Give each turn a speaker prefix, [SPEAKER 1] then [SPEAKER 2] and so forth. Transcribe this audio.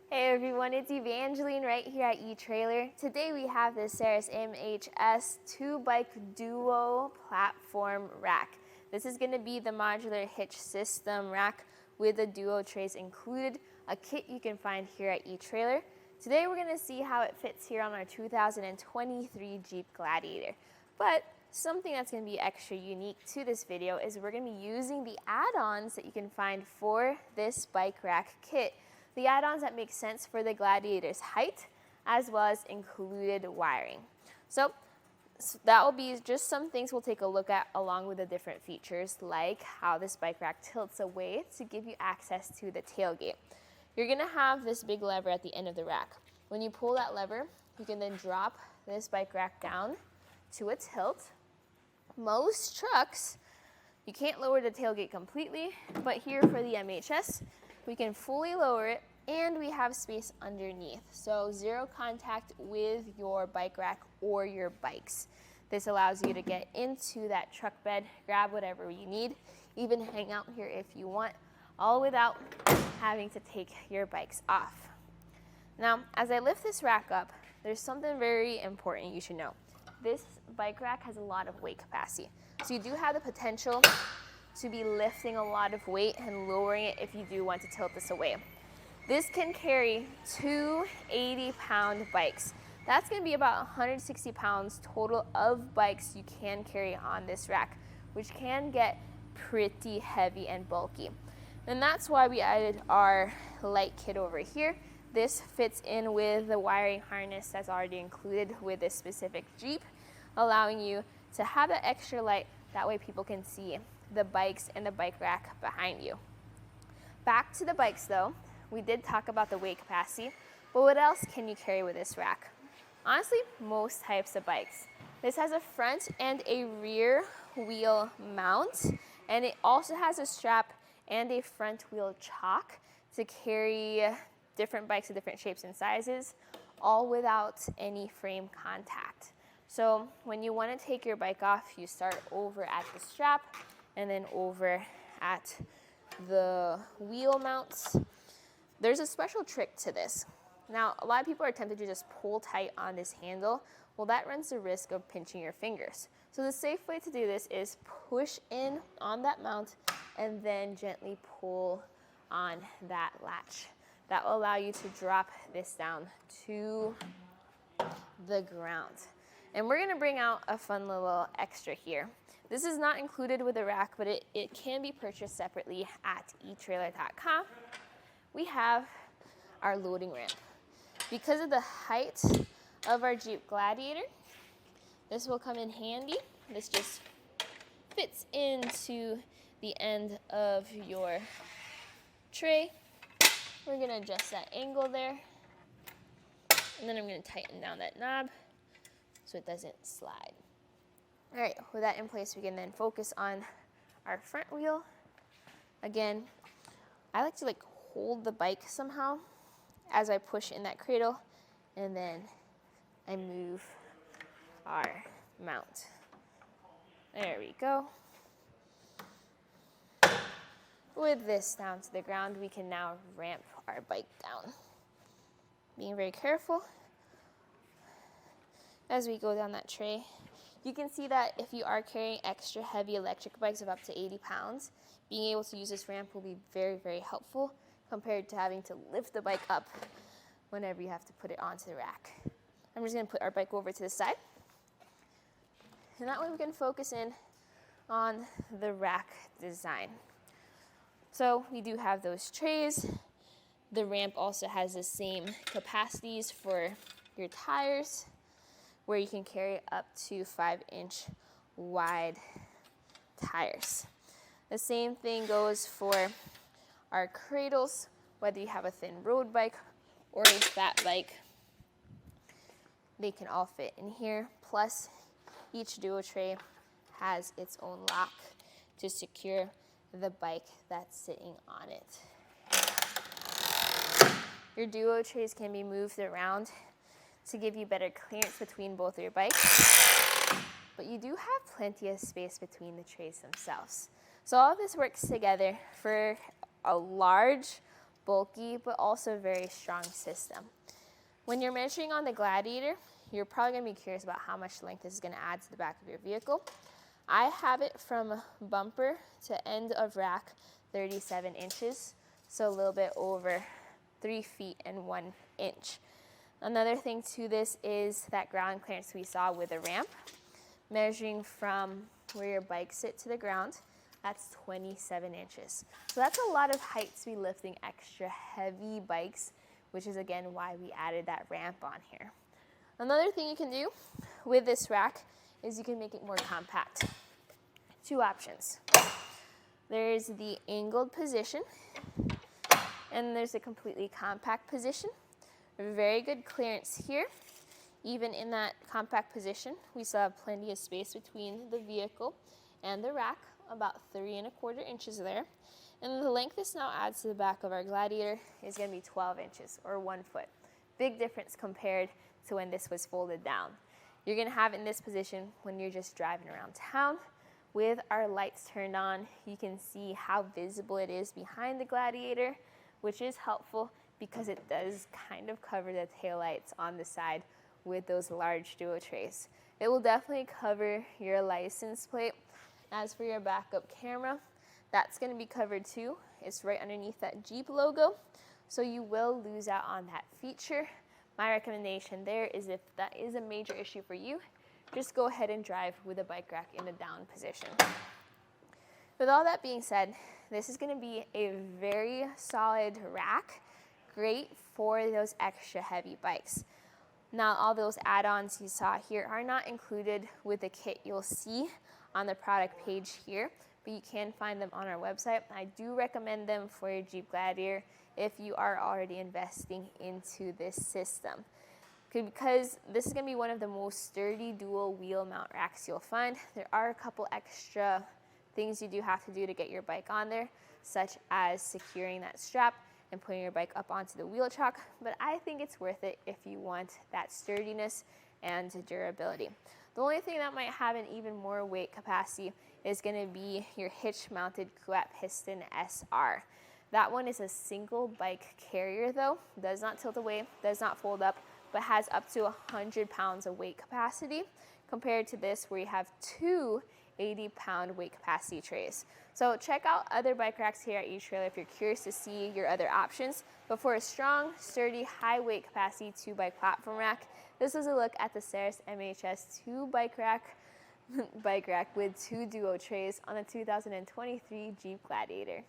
[SPEAKER 1] Hey everyone, it's Evangeline right here at eTrailer. Today we have the Saris MHS 2-bike duo platform rack. This is going to be the modular hitch system rack with the duo trays included, a kit you can find here at eTrailer. Today we're going to see how it fits here on our 2023 Jeep Gladiator. But something that's going to be extra unique to this video is we're going to be using the add-ons that you can find for this bike rack kit. The add-ons that make sense for the Gladiator's height, as well as included wiring. So that will be just some things we'll take a look at along with the different features, like how this bike rack tilts away to give you access to the tailgate. You're gonna have this big lever at the end of the rack. When you pull that lever, you can then drop this bike rack down to a tilt. Most trucks, you can't lower the tailgate completely, but here for the MHS, we can fully lower it and we have space underneath. So zero contact with your bike rack or your bikes. This allows you to get into that truck bed, grab whatever you need, even hang out here if you want, all without having to take your bikes off. Now, as I lift this rack up, there's something very important you should know. This bike rack has a lot of weight capacity. So you do have the potential to be lifting a lot of weight and lowering it if you do want to tilt this away. This can carry two 80-pound bikes. That's going to be about 160 pounds total of bikes you can carry on this rack, which can get pretty heavy and bulky. And that's why we added our light kit over here. This fits in with the wiring harness that's already included with this specific Jeep, allowing you to have that extra light. That way people can see the bikes and the bike rack behind you. Back to the bikes though, we did talk about the weight capacity, but what else can you carry with this rack? Honestly, most types of bikes. This has a front and a rear wheel mount, and it also has a strap and a front wheel chock to carry different bikes of different shapes and sizes, all without any frame contact. So when you want to take your bike off, you start over at the strap and then over at the wheel mounts. There's a special trick to this. Now, a lot of people are tempted to just pull tight on this handle. Well, that runs the risk of pinching your fingers. So the safe way to do this is push in on that mount and then gently pull on that latch. That will allow you to drop this down to the ground. And we're gonna bring out a fun little extra here. This is not included with the rack, but it can be purchased separately at etrailer.com. We have our loading ramp. Because of the height of our Jeep Gladiator, this will come in handy. This just fits into the end of your tray. We're gonna adjust that angle there. And then I'm gonna tighten down that knob so it doesn't slide. All right, with that in place, we can then focus on our front wheel. Again, I like to hold the bike somehow as I push in that cradle, and then I move our mount. There we go. With this down to the ground, we can now ramp our bike down. Being very careful as we go down that tray. You can see that if you are carrying extra heavy electric bikes of up to 80 pounds, being able to use this ramp will be very, very helpful compared to having to lift the bike up whenever you have to put it onto the rack. I'm just gonna put our bike over to the side. And that way we can focus in on the rack design. So we do have those trays. The ramp also has the same capacities for your tires, where you can carry up to 5-inch wide tires. The same thing goes for our cradles, whether you have a thin road bike or a fat bike. They can all fit in here. Plus, each duo tray has its own lock to secure the bike that's sitting on it. Your duo trays can be moved around to give you better clearance between both of your bikes, but you do have plenty of space between the trays themselves. So all of this works together for a large bulky, but also very strong system. When you're measuring on the Gladiator, you're probably gonna be curious about how much length this is gonna add to the back of your vehicle. I have it from bumper to end of rack, 37 inches, so a little bit over 3 feet and 1 inch. Another thing to this is that ground clearance we saw with the ramp. Measuring from where your bike sits to the ground, that's 27 inches. So that's a lot of height to be lifting extra heavy bikes, which is again why we added that ramp on here. Another thing you can do with this rack is you can make it more compact. 2 options. There's the angled position, and there's a completely compact position. Very good clearance here. Even in that compact position, we still have plenty of space between the vehicle and the rack, about 3¼ inches there. And the length this now adds to the back of our Gladiator is gonna be 12 inches or 1 foot. Big difference compared to when this was folded down. You're gonna have it in this position when you're just driving around town. With our lights turned on, you can see how visible it is behind the Gladiator, which is helpful because it does kind of cover the taillights on the side with those large duo trays. It will definitely cover your license plate. As for your backup camera, that's gonna be covered too. It's right underneath that Jeep logo, so you will lose out on that feature. My recommendation there is if that is a major issue for you, just go ahead and drive with a bike rack in the down position. With all that being said, this is gonna be a very solid rack, great for those extra heavy bikes. Now, all those add-ons you saw here are not included with the kit you'll see on the product page here, but you can find them on our website. I do recommend them for your Jeep Gladiator if you are already investing into this system. Because this is gonna be one of the most sturdy dual wheel mount racks you'll find. There are a couple extra things you do have to do to get your bike on there, such as securing that strap and putting your bike up onto the wheel chuck, but I think it's worth it if you want that sturdiness and durability. The only thing that might have an even more weight capacity is gonna be your hitch mounted Quet Piston SR. That one is a single bike carrier though, does not tilt away, does not fold up, but has up to 100 pounds of weight capacity compared to this where you have 2 80-pound weight capacity trays. So check out other bike racks here at eTrailer if you're curious to see your other options. But for a strong, sturdy, high weight capacity 2-bike platform rack, this is a look at the Saris MHS 2-bike rack with 2 duo trays on the 2023 Jeep Gladiator.